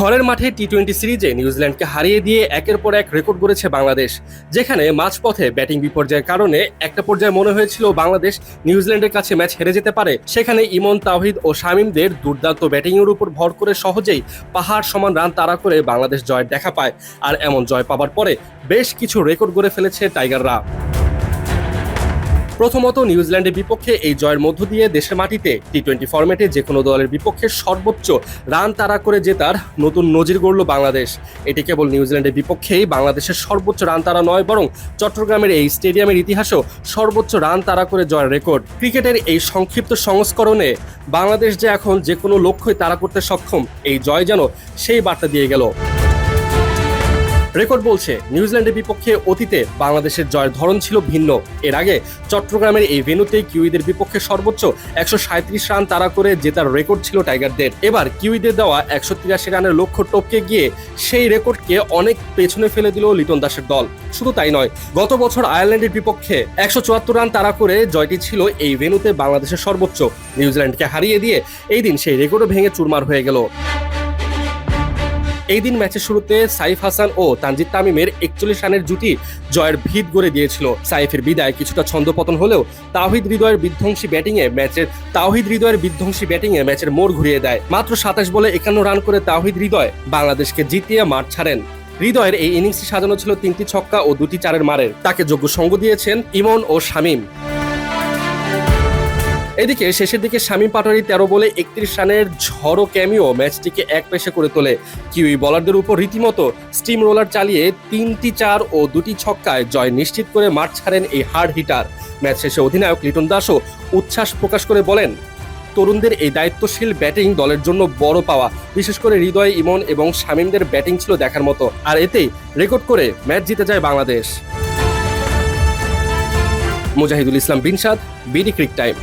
ঘরের মাঠে টি-20 সিরিজে নিউজিল্যান্ডকে হারিয়ে দিয়ে একের পর এক রেকর্ড গড়েছে বাংলাদেশ, যেখানে মাঝপথে ব্যাটিং বিপর্যয়ের কারণে একটা পর্যায়ে মনে হয়েছিল বাংলাদেশ নিউজিল্যান্ডের কাছে ম্যাচ হেরে যেতে পারে। সেখানে ইমন, তাওহিদ ও শামীমদের দুর্দান্ত ব্যাটিংয়ের উপর ভর করে সহজেই পাহাড় সমান রান তাড়া করে বাংলাদেশ জয়ের দেখা পায়। আর এমন জয় পাবার পরে বেশ কিছু রেকর্ড গড়ে ফেলেছে টাইগাররা। প্রথমত, নিউজিল্যান্ডের বিপক্ষে এই জয়ের মধ্য দিয়ে দেশের মাটিতে টি-20 ফরম্যাটে যে কোনো দলের বিপক্ষে সর্বোচ্চ রান তাড়া করে জেতার নতুন নজির গড়ল বাংলাদেশ। এটি কেবল নিউজিল্যান্ডের বিপক্ষেই বাংলাদেশের সর্বোচ্চ রান তাড়া নয়, বরং চট্টগ্রামের এই স্টেডিয়ামের ইতিহাসেও সর্বোচ্চ রান তাড়া করে জয়ের রেকর্ড। ক্রিকেটের এই সংক্ষিপ্ত সংস্করণে বাংলাদেশ যে এখন যে কোনো লক্ষ্যই তাড়া করতে সক্ষম, এই জয় যেন সেই বার্তা দিয়ে গেল। রেকর্ড বলছে, নিউজিল্যান্ডের বিপক্ষে অতীতে বাংলাদেশের জয়ের ধরন ছিল ভিন্ন। এর আগে চট্টগ্রামের এই ভেন্যুতেই কিউইদের বিপক্ষে সর্বোচ্চ 137 রান তাড়া করে জেতার রেকর্ড ছিল টাইগারদের। এবার কিউইদের দেওয়া 183 রানের লক্ষ্য টপকে গিয়ে সেই রেকর্ডকে অনেক পেছনে ফেলে দিল লিটন দাসের দল। শুধু তাই নয়, গত বছর আয়ারল্যান্ডের বিপক্ষে 174 রান তাড়া করে জয়টি ছিল এই ভেন্যুতে বাংলাদেশের সর্বোচ্চ। নিউজিল্যান্ডকে হারিয়ে দিয়ে এই দিন সেই রেকর্ডও ভেঙে চুরমার হয়ে গেল। এই দিন ম্যাচের শুরুতে সাইফ হাসান ও তানজিদ তামিমের 41 রানের জুটি জয়ের ভিত গড়ে দিয়েছিল। সাইফের বিদায় কিছুটা ছন্দপতন হলেও তাওহিদ হৃদয়ের বিধ্বংসী ব্যাটিংয়ে ম্যাচের মোড় ঘুরিয়ে দেয়। মাত্র 27 বলে 51 রান করে তাওহিদ হৃদয় বাংলাদেশকে জিতিয়ে মাঠ ছাড়েন। হৃদয়ের এই ইনিংসটি সাজানো ছিল 3টি ছক্কা ও 2টি চারের মারের। তাকে যোগ্য সঙ্গ দিয়েছেন ইমন ও শামীম। এদিকে শেষের দিকে শামীম পাটোয়ারি 13 বলে 31 রানের ঝড়ো ক্যামিও ম্যাচটিকে এক পেশে করে তোলে। কিউই বোলারদের উপর রীতিমতো স্টিম রোলার চালিয়ে 3টি চার ও 2টি ছক্কায় জয় নিশ্চিত করে মাঠ ছাড়েন এই হার্ড হিটার। ম্যাচ শেষে অধিনায়ক লিটন দাসও উচ্ছ্বাস প্রকাশ করে বলেন, তরুণদের এই দায়িত্বশীল ব্যাটিং দলের জন্য বড় পাওয়া। বিশেষ করে হৃদয়, ইমন এবং শামীমদের ব্যাটিং ছিল দেখার মতো। আর এতেই রেকর্ড করে ম্যাচ জিতে যায় বাংলাদেশ। Mujahidul Islam বিনশাদ, BD ক্রিক time.